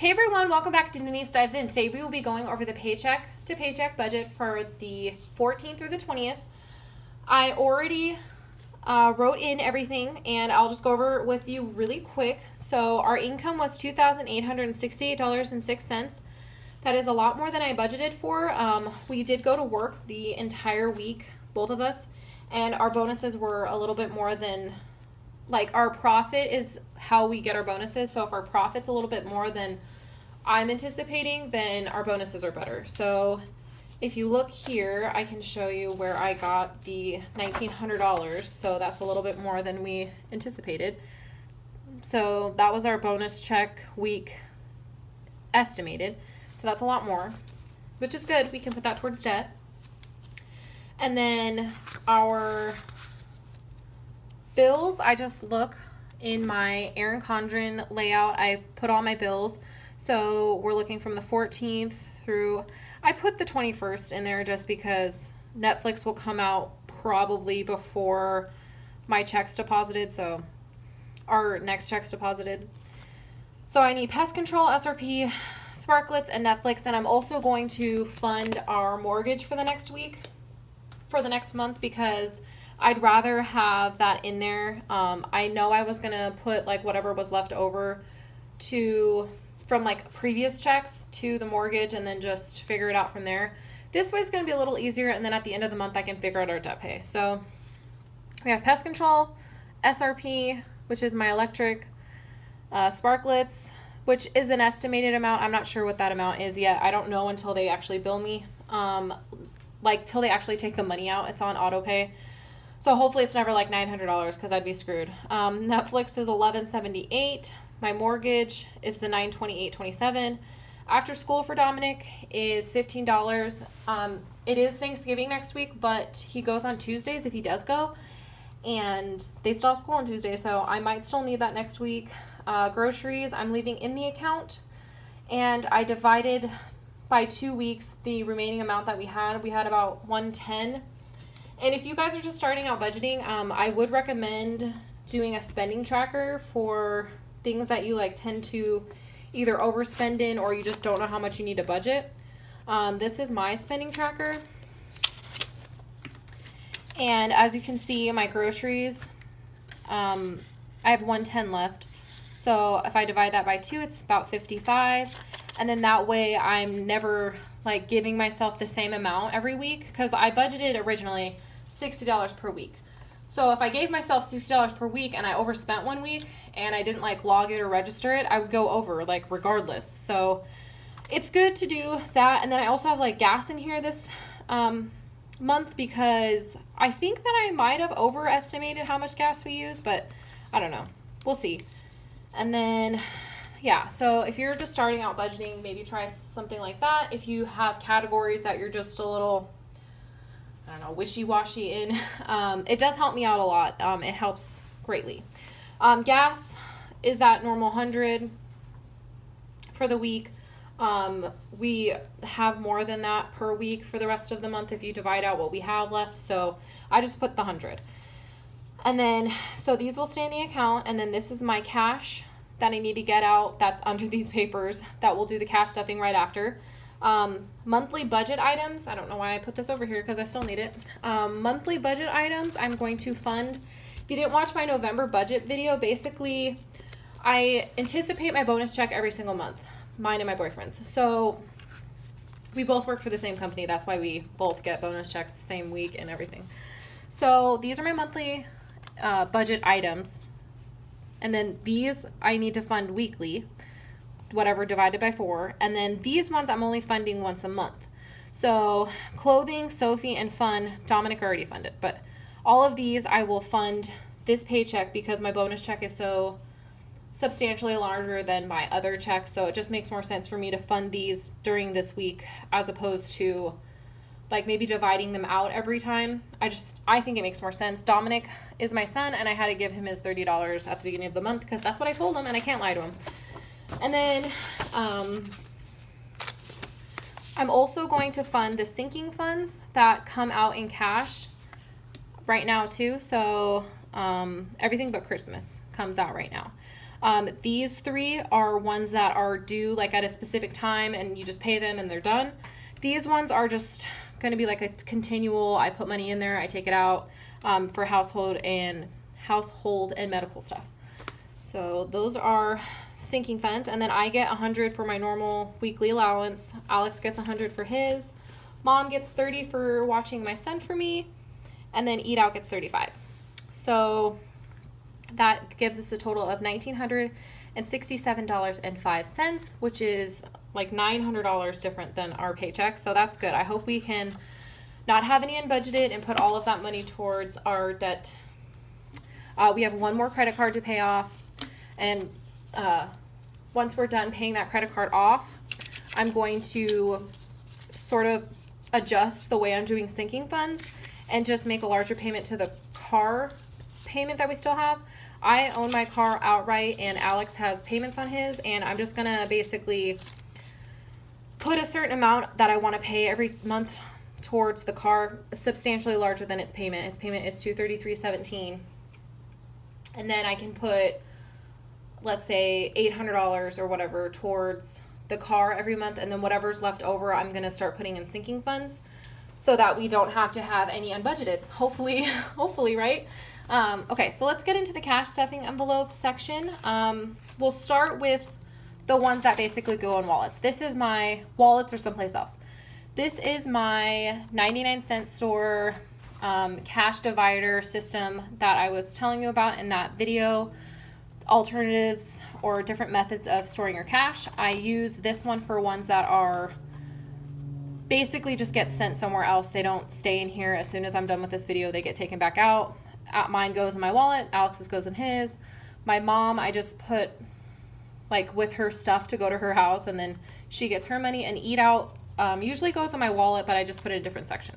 Hey everyone, welcome back to Denise Dives In. Today we will be going over the paycheck to paycheck budget for the 14th through the 20th. I already wrote in everything and I'll just go over it with you really quick. So our income was $2,868.06. That is a lot more than I budgeted for. We did go to work the entire week, both of us, and our bonuses were a little bit more than, like, our profit is how we get our bonuses. So if our profit's a little bit more than I'm anticipating, then our bonuses are better. So if you look here, I can show you where I got the $1,900. So that's a little bit more than we anticipated. So that was our bonus check week estimated. So that's a lot more, which is good. We can put that towards debt. And then our bills, I just look in my Erin Condren layout. I put all my bills. So we're looking from the 14th through, I put the 21st in there just because Netflix will come out probably before my check's deposited, so our next check's deposited. So I need pest control, SRP, Sparklets, and Netflix, and I'm also going to fund our mortgage for the next week, for the next month, because I'd rather have that in there. I know I was going to put like whatever was left over from like previous checks to the mortgage and then just figure it out from there. This way is going to be a little easier, and then at the end of the month I can figure out our debt pay. So we have pest control, SRP, which is my electric, Sparklets, which is an estimated amount. I'm not sure what that amount is yet. I don't know until they actually bill me. Like till they actually take the money out. It's on auto pay. So hopefully it's never like $900 because I'd be screwed. Netflix is $11.78. My mortgage is the $928.27. After school for Dominic is $15. It is Thanksgiving next week, but he goes on Tuesdays if he does go. And they still have school on Tuesday, so I might still need that next week. Groceries, I'm leaving in the account. And I divided by 2 weeks the remaining amount that we had. We had about $110. And if you guys are just starting out budgeting, I would recommend doing a spending tracker for things that you like tend to either overspend in or you just don't know how much you need to budget. This is my spending tracker. And as you can see, my groceries, I have $110 left. So if I divide that by 2, it's about $55. And then that way I'm never like giving myself the same amount every week, because I budgeted originally $60 per week. So if I gave myself $60 per week and I overspent one week and I didn't like log it or register it, I would go over like regardless. So it's good to do that. And then I also have like gas in here this month, because I think that I might have overestimated how much gas we use, but I don't know. We'll see. And then, yeah, so if you're just starting out budgeting, maybe try something like that. If you have categories that you're just a little, I don't know, wishy-washy in, it does help me out a lot. It helps greatly. Gas is that normal 100 for the week. We have more than that per week for the rest of the month if you divide out what we have left. So I just put the 100. And then, so these will stay in the account. And then this is my cash that I need to get out. That's under these papers that will do the cash stuffing right after. Monthly budget items. I don't know why I put this over here because I still need it. Monthly budget items I'm going to fund. If you didn't watch my November budget video, basically I anticipate my bonus check every single month, mine and my boyfriend's. So we both work for the same company. That's why we both get bonus checks the same week and everything. So these are my monthly budget items. And then these I need to fund weekly, whatever divided by 4. And then these ones I'm only funding once a month. So clothing, Sophie, and fun, Dominic already funded. But all of these I will fund this paycheck because my bonus check is so substantially larger than my other checks. So it just makes more sense for me to fund these during this week as opposed to like maybe dividing them out every time. I think it makes more sense. Dominic is my son, and I had to give him his $30 at the beginning of the month because that's what I told him, and I can't lie to him. And then I'm also going to fund the sinking funds that come out in cash right now too. So everything but Christmas comes out right now. These three are ones that are due like at a specific time and you just pay them and they're done. These ones are just going to be like a continual, I put money in there, I take it out for household and medical stuff. So those are sinking funds. And then I get 100 for my normal weekly allowance. Alex gets 100 for his. Mom gets 30 for watching my son for me. And then Eat Out gets 35. So that gives us a total of $1,967.05, which is like $900 different than our paycheck. So that's good. I hope we can not have any unbudgeted and put all of that money towards our debt. We have one more credit card to pay off. And once we're done paying that credit card off, I'm going to sort of adjust the way I'm doing sinking funds and just make a larger payment to the car payment that we still have. I own my car outright and Alex has payments on his, and I'm just gonna basically put a certain amount that I want to pay every month towards the car, substantially larger than its payment. Its payment is $233.17. And then I can put, let's say, $800 or whatever towards the car every month, and then whatever's left over I'm going to start putting in sinking funds so that we don't have to have any unbudgeted. Hopefully, right? Okay, so let's get into the cash stuffing envelope section. We'll start with the ones that basically go in wallets. This is my wallets or someplace else. This is my 99-cent store cash divider system that I was telling you about in that video. Alternatives or different methods of storing your cash. I use this one for ones that are basically just get sent somewhere else. They don't stay in here. As soon as I'm done with this video, they get taken back out. Mine goes in my wallet. Alex's goes in his. My mom, I just put like with her stuff to go to her house, and then she gets her money. And Eat Out usually goes in my wallet, but I just put it in a different section.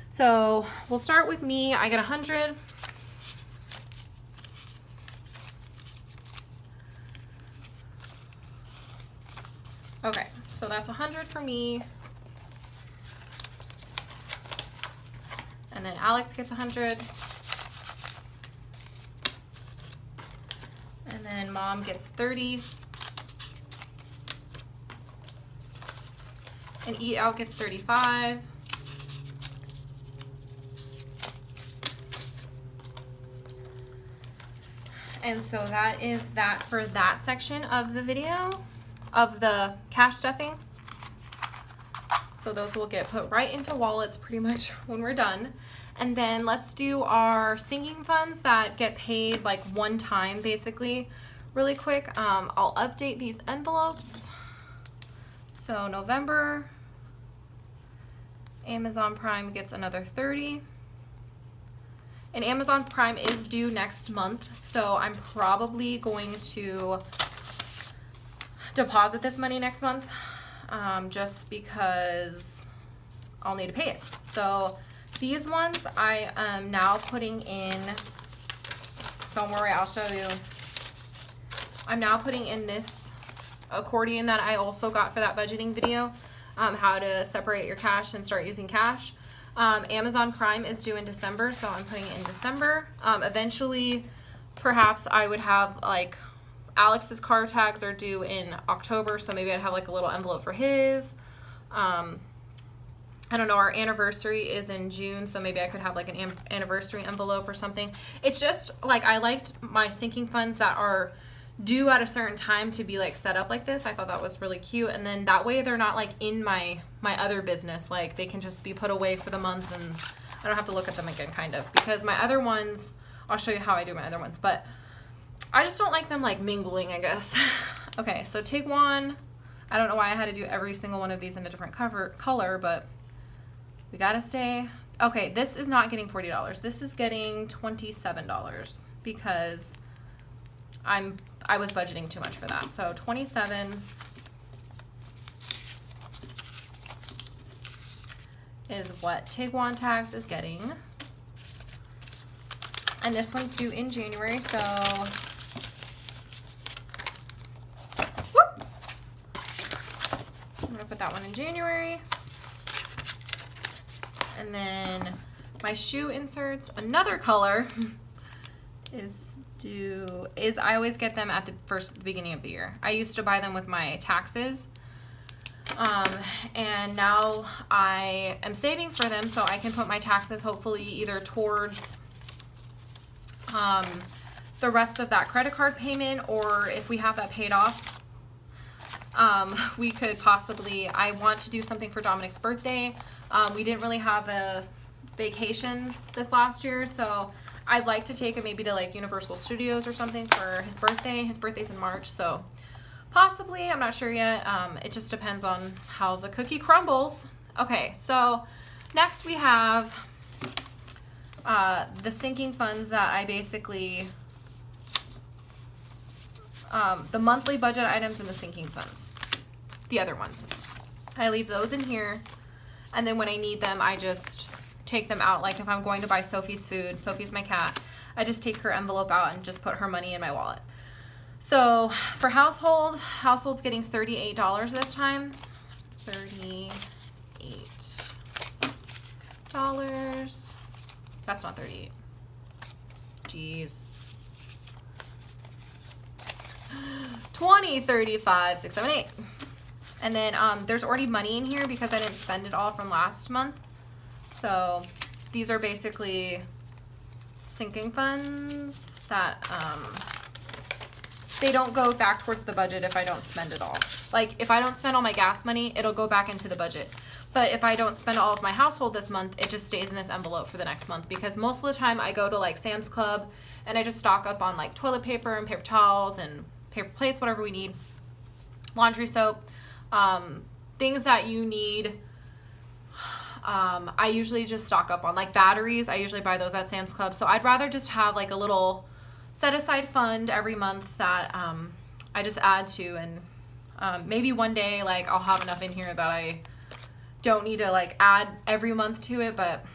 So we'll start with me. I get 100. Okay, so that's 100 for me. And then Alex gets 100. And then Mom gets 30. And Eat Out gets 35. And so that is that for that section of the video, of the cash stuffing. So those will get put right into wallets pretty much when we're done. And then let's do our sinking funds that get paid like one time basically really quick. I'll update these envelopes. So November, Amazon Prime gets another 30. And Amazon Prime is due next month, so I'm probably going to deposit this money next month just because I'll need to pay it. So these ones I am now putting in, don't worry, I'll show you. I'm now putting in this accordion that I also got for that budgeting video, how to separate your cash and start using cash. Amazon Prime is due in December, so I'm putting it in December. Eventually, perhaps I would have like Alex's car tags are due in October, so maybe I'd have like a little envelope for his. I don't know, our anniversary is in June, so maybe I could have like an anniversary envelope or something. It's just like I liked my sinking funds that are due at a certain time to be like set up like this. I thought that was really cute, and then that way they're not like in my other business. Like they can just be put away for the month and I don't have to look at them again, kind of, because my other ones, I'll show you how I do my other ones, but I just don't like them like mingling, I guess. Okay, so Tiguan, I don't know why I had to do every single one of these in a different color, but we gotta stay. Okay, this is not getting $40. This is getting $27 because I was budgeting too much for that. So 27 is what Tiguan Tags is getting. And this one's due in January, so whoop, I'm gonna put that one in January. And then my shoe inserts, another color, is I always get them at the beginning of the year. I used to buy them with my taxes, and now I am saving for them so I can put my taxes hopefully either towards the rest of that credit card payment, or if we have that paid off, we could possibly, I want to do something for Dominic's birthday. We didn't really have a vacation this last year, so I'd like to take him maybe to like Universal Studios or something for his birthday. His birthday's in March, so possibly, I'm not sure yet. It just depends on how the cookie crumbles. Okay, so next we have the sinking funds that I basically, the monthly budget items and the sinking funds, the other ones. I leave those in here, and then when I need them, I just take them out. Like if I'm going to buy Sophie's food, Sophie's my cat, I just take her envelope out and just put her money in my wallet. So for household's getting $38 this time. $38. That's not 38. Jeez. 20, 35, 6, 7, 8. And then there's already money in here because I didn't spend it all from last month. So these are basically sinking funds that they don't go back towards the budget if I don't spend it all. Like if I don't spend all my gas money, it'll go back into the budget. But if I don't spend all of my household this month, it just stays in this envelope for the next month, because most of the time I go to like Sam's Club and I just stock up on like toilet paper and paper towels and paper plates, whatever we need, laundry soap, things that you need. I usually just stock up on like batteries. I usually buy those at Sam's Club. So I'd rather just have like a little set aside fund every month that I just add to, and maybe one day like I'll have enough in here that I don't need to like add every month to it, but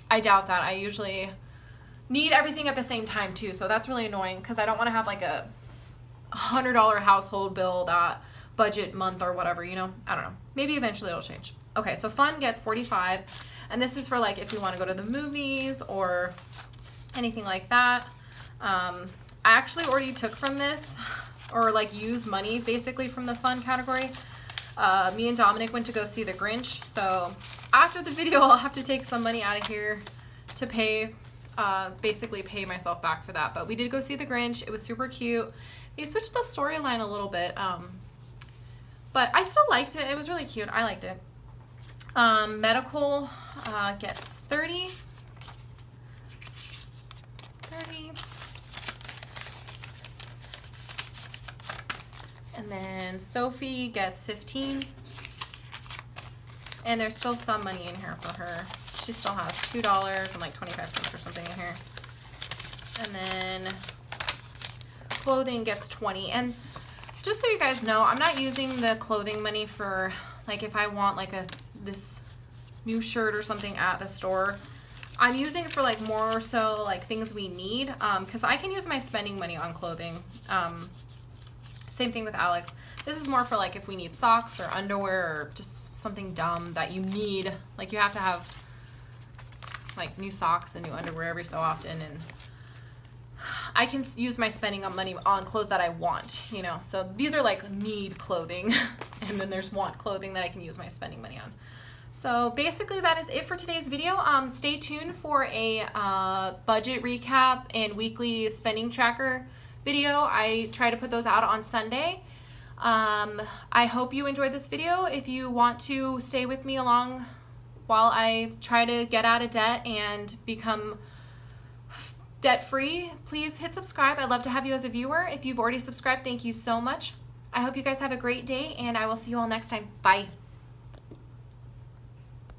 I doubt that. I usually need everything at the same time too, so that's really annoying because I don't want to have like a $100 household bill that budget month or whatever, you know. I don't know, maybe eventually it'll change. Okay, so fun gets 45, and this is for like if you want to go to the movies or anything like that. I actually already took from this, or like use money basically from the fun category. Me and Dominic went to go see The Grinch, so after the video I'll have to take some money out of here to pay, basically pay myself back for that. But we did go see The Grinch. It was super cute. They switched the storyline a little bit, but I still liked it. It was really cute. I liked it. Medical gets 30. And then Sophie gets 15. And there's still some money in here for her. She still has $2 and like 25 cents or something in here. And then clothing gets 20. And just so you guys know, I'm not using the clothing money for like if I want like this new shirt or something at the store. I'm using it for like more so like things we need, because I can use my spending money on clothing. Same thing with Alex. This is more for like if we need socks or underwear or just something dumb that you need. Like you have to have like new socks and new underwear every so often, and I can use my spending on money on clothes that I want, you know. So these are like need clothing, and then there's want clothing that I can use my spending money on. So basically that is it for today's video. Stay tuned for a budget recap and weekly spending tracker video. I try to put those out on Sunday. I hope you enjoyed this video. If you want to stay with me along while I try to get out of debt and become debt-free, please hit subscribe. I'd love to have you as a viewer. If you've already subscribed, thank you so much. I hope you guys have a great day, and I will see you all next time. Bye.